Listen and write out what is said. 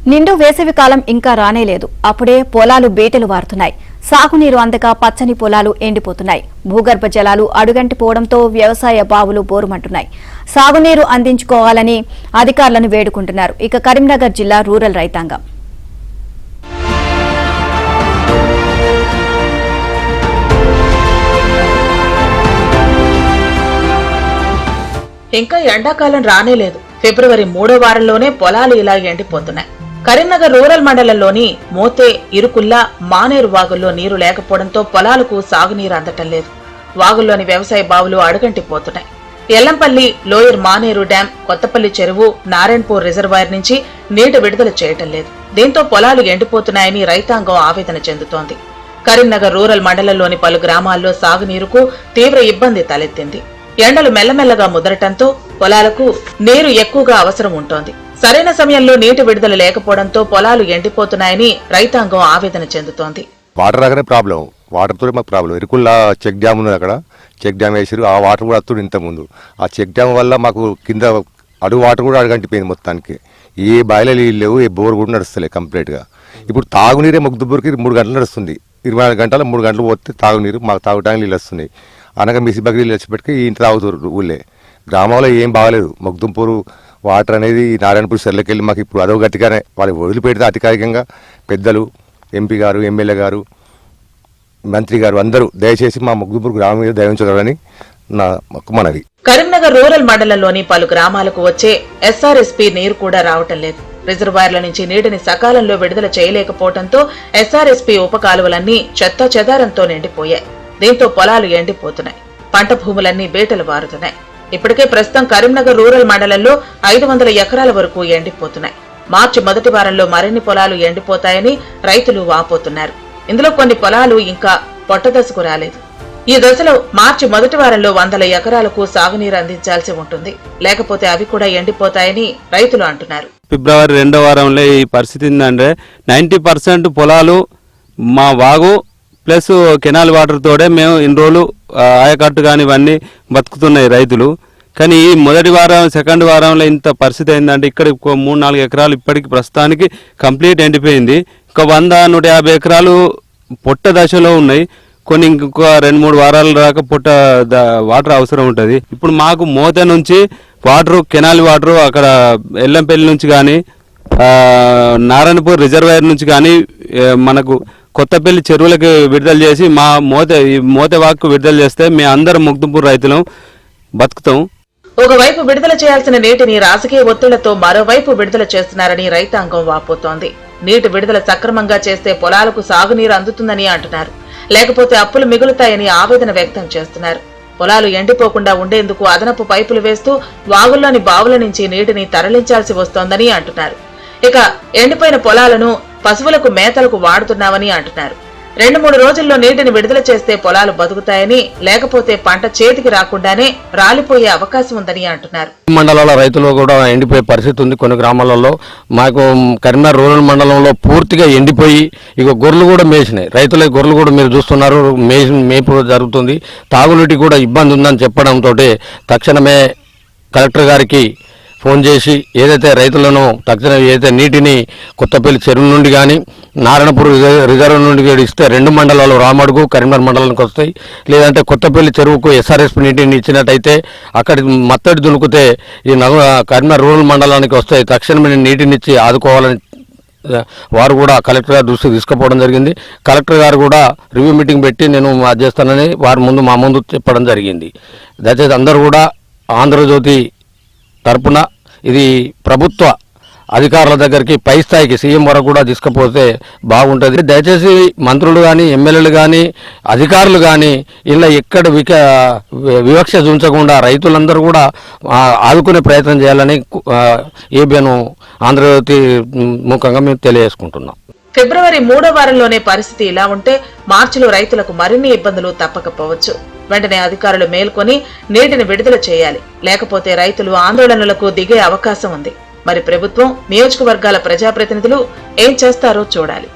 నిండు వేసవి కాలం ఇంకా రానేలేదు. అప్పుడే పొలాలు బీటలు వారుతున్నాయి. సాగునీరు అందక పచ్చని పొలాలు ఎండిపోతున్నాయి. భూగర్భ జలాలు అడుగంటిపోవడంతో వ్యవసాయ బావులు బోరుమంటున్నాయి. సాగునీరు అందించుకోవాలని అధికారులను వేడుకుంటున్నారు. ఇక కరీంనగర్ జిల్లా రూరల్ రైతాంగం ఇంకా ఎండాకాలం రానేలేదు. ఫిబ్రవరి 3వ వారంలోనే పొలాలు ఇలా ఎండిపోతున్నాయి. కరీంనగర్ రూరల్ మండలంలోని మోతే, ఇరుకుల్లా, మానేరు వాగుల్లో నీరు లేకపోవడంతో పొలాలకు సాగునీరు అందటం లేదు. వాగుల్లోని వ్యవసాయ బావులు అడుగంటిపోతున్నాయి. ఎల్లంపల్లి, లోయర్ మానేరు డ్యాం, కొత్తపల్లి చెరువు, నారాయణపూర్ రిజర్వాయర్ నుంచి నీటి విడుదల చేయటం లేదు. దీంతో పొలాలు ఎండిపోతున్నాయని రైతాంగం ఆవేదన చెందుతోంది. కరీంనగర్ రూరల్ మండలంలోని పలు గ్రామాల్లో సాగునీరుకు తీవ్ర ఇబ్బంది తలెత్తింది. ఎండలు మెల్లమెల్లగా ముదరటంతో పొలాలకు నీరు ఎక్కువగా అవసరం ఉంటోంది. సరైన సమయంలో నీటి విడుదల లేకపోవడంతో పొలాలు ఎండిపోతున్నాయని రైతాంగం ఆవేదన చెందుతోంది. వాటర్ రాగానే ప్రాబ్లం, వాటర్ తో మాకు ప్రాబ్లం. ఇరుకుల్లా చెక్ డ్యామ్ ఉన్నది, అక్కడ చెక్ డ్యామ్ వేసారు. ఆ వాటర్ కూడా వస్తుంది ఇంత ముందు. ఆ చెక్ డ్యామ్ వల్ల మాకు కింద అడుగు వాటర్ కూడా అడుగంటిపోయింది మొత్తానికి. ఏ బాయిల నీళ్ళు లేవు, ఏ బోర్ కూడా నడుస్తలే కంప్లీట్గా. ఇప్పుడు తాగునీరే ముగ్దుబూరికి 3 గంటలు నడుస్తుంది. 24 గంటల 3 గంటలు పోతే తాగునీరు మాకు తాగడానికి నీళ్ళు వస్తున్నాయి. అనగా మిసి బగ్గరీలు వచ్చిపెట్టుకు ఇంటి తాగుతారు ఊళ్ళే. గ్రామంలో ఏం బాగలేదు. మొగ్దుంపూరు వాటర్ అనేది నారాయణపూర్ సెర్లకెళ్ళి మాకు ఇప్పుడు అదో గట్టిగానే వాళ్ళు వదిలిపెడితే అధికారికంగా పెద్దలు, ఎంపీ గారు, ఎమ్మెల్యే గారు, మంత్రి గారు అందరూ దయచేసి మా మొగ్దుంపూర్ గ్రామం మీద దయించగలరని నా మనవి. కరీంనగర్ రూరల్ మండలంలోని పలు గ్రామాలకు వచ్చే ఎస్ఆర్ఎస్పీ నీరు కూడా రావటం లేదు. రిజర్వాయర్ల నుంచి నీటిని సకాలంలో విడుదల చేయలేకపోవడంతో ఎస్ఆర్ఎస్పీ ఉపకాలువలన్నీ చెత్త చెదారంతో నిండిపోయాయి. దీంతో పొలాలు ఎండిపోతున్నాయి. పంట భూములన్నీ బీటలు వారుతున్నాయి. ఇప్పటికే ప్రస్తుతం కరీంనగర్ రూరల్ మండలంలో 500 ఎకరాల వరకు ఎండిపోతున్నాయి. మార్చి మొదటి వారంలో మరిన్ని పొలాలు ఎండిపోతాయని రైతులు వాపోతున్నారు. ఇందులో కొన్ని పొలాలు ఇంకా పొట్టదశకు రాలేదు. ఈ దశలో మార్చి మొదటి వారంలో 100 ఎకరాలకు సాగునీరు అందించాల్సి ఉంటుంది. లేకపోతే అవి కూడా ఎండిపోతాయని రైతులు అంటున్నారు. ఫిబ్రవరి 2వ వారంలో ఈ పరిస్థితి ఏంటంటే 90% పొలాలు మా వాగు ప్లస్ కెనాల్ వాటర్ తోడే మేము ఇన్ని రోజులు ఆయకట్టు కానీ ఇవన్నీ బతుకుతున్నాయి రైతులు. కానీ ఈ మొదటి వారం, సెకండ్ వారంలో ఇంత పరిస్థితి అయిందంటే ఇక్కడ 3-4 ఎకరాలు ఇప్పటికి ప్రస్తుతానికి కంప్లీట్ ఎండిపోయింది. ఒక 100-150 ఎకరాలు పొట్ట దశలో ఉన్నాయి. కొన్ని ఇంకొక 2-3 వారాల దాకా పొట్ట వాటర్ అవసరం ఉంటుంది. ఇప్పుడు మాకు మోతే నుంచి వాటరు, కెనాల్ వాటరు అక్కడ ఎల్లంపల్లి నుంచి కానీ నారాయణపూర్ రిజర్వాయర్ నుంచి కానీ మనకు కొత్తపల్లి చెరువులకు విడుదల చేసి మా మోతే వాక్కు విడుదల చేస్తే మేము అందరం మొగ్దుంపూర్ రైతులం బతుకుతాం. ఒకవైపు విడుదల చేయాల్సిన నీటిని రాజకీయ ఒత్తిళ్లతో మరోవైపు విడుదల చేస్తున్నారని రైతాంగం వాపోతోంది. నీటి విడుదల సక్రమంగా చేస్తే పొలాలకు సాగునీరు అందుతుందని అంటున్నారు. లేకపోతే అప్పులు మిగులుతాయని ఆవేదన వ్యక్తం చేస్తున్నారు. పొలాలు ఎండిపోకుండా ఉండేందుకు అదనపు పైపులు వేస్తూ వాగుల్లోని బావుల నుంచి నీటిని తరలించాల్సి వస్తోందని అంటున్నారు. ఇక ఎండిపోయిన పొలాలను పశువులకు మేతలకు వాడుతున్నామని అంటున్నారు. 2-3 రోజుల్లో నీటిని విడుదల చేస్తే పొలాలు బతుకుతాయని, లేకపోతే పంట చేతికి రాకుండానే రాలిపోయే అవకాశం ఉందని అంటున్నారు. మండలాల రైతులు కూడా ఎండిపోయే పరిస్థితి ఉంది. కొన్ని గ్రామాలలో మాకు కరీంనగర్ రూరల్ మండలంలో పూర్తిగా ఎండిపోయి ఇక గొర్రెలు కూడా మేసినాయి. రైతుల గొర్రెలు కూడా మీరు చూస్తున్నారు, మేపు జరుగుతుంది. తాగునీటి కూడా ఇబ్బంది ఉందని చెప్పడంతో తక్షణమే కలెక్టర్ గారికి ఫోన్ చేసి ఏదైతే రైతులను తక్షణం ఏదైతే నీటిని కొత్తపల్లి చెరువు నుండి కానీ నారాయణపూర్ రిజర్వ్ నుండి ఇస్తే 2 మండలాలు రామడుగు, కరీంనగర్ మండలానికి వస్తాయి. లేదంటే కొత్తపల్లి చెరువుకు ఎస్ఆర్ఎస్పీ నీటిని ఇచ్చినట్టయితే అక్కడి మత్తడి దునుకుతే ఈ కరీంనగర్ రూరల్ మండలానికి వస్తాయి. తక్షణమే నీటినిచ్చి ఆదుకోవాలని వారు కూడా కలెక్టర్ గారు దృష్టికి తీసుకుపోవడం జరిగింది. కలెక్టర్ గారు కూడా రివ్యూ మీటింగ్ పెట్టి నేను అది చేస్తానని వారి మా ముందు చెప్పడం జరిగింది. దయచేసి అందరూ కూడా ఆంధ్రజ్యోతి తరపున ఇది ప్రభుత్వ అధికారుల దగ్గరికి పై స్థాయికి సీఎం వరకు కూడా తీసుకుపోతే బాగుంటుంది. దయచేసి మంత్రులు కానీ, ఎమ్మెల్యేలు కానీ, అధికారులు కానీ ఇలా ఎక్కడ వివక్ష చూంచకుండా రైతులందరూ కూడా ఆదుకునే ప్రయత్నం చేయాలని ఏబిఎన్ ఆంధ్రజ్యోతి ముఖంగా మేము తెలియజేసుకుంటున్నాం. ఫిబ్రవరి 3వ వారంలోనే పరిస్థితి ఇలా ఉంటే మార్చిలో రైతులకు మరిన్ని ఇబ్బందులు తప్పకపోవచ్చు. వెంటనే అధికారులు మేల్కొని నీటిని విడుదల చేయాలి. లేకపోతే రైతులు ఆందోళనలకు దిగే అవకాశం ఉంది. మరి ప్రభుత్వం, నియోజకవర్గాల ప్రజాప్రతినిధులు ఏం చేస్తారో చూడాలి.